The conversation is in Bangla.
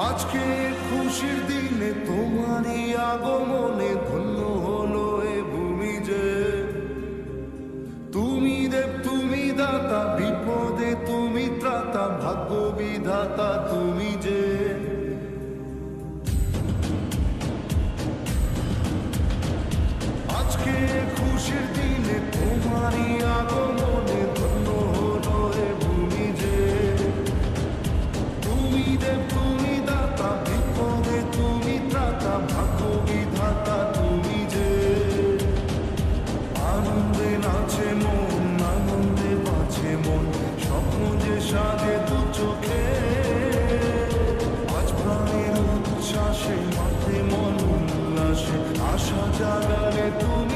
আজকে খুশির দিনে তোমারই আগমনে ধন্য হলো এ ভূমি যে। তুমি দেব তুমি দাতা, বিপদে তুমি ত্রাতা, ভাগ্য বিধাতা তুমি যে। আজকে খুশির দিনে তোমারই আগমনে ধন্য হলো এ ভূমি যে। তুমি দেব তুমি দাতা, বিপদে তুমি ত্রাতা, ভাগ্য বিধাতা তুমি যে। আনন্দে নাচে মন, আনন্দে বাঁচে মন, স্বপ্ন যে সাজে দু চোখে। আজ প্রাণের উচ্ছ্বাসে মাঠে মন উল্লাসে, আশা জাগালে তুমি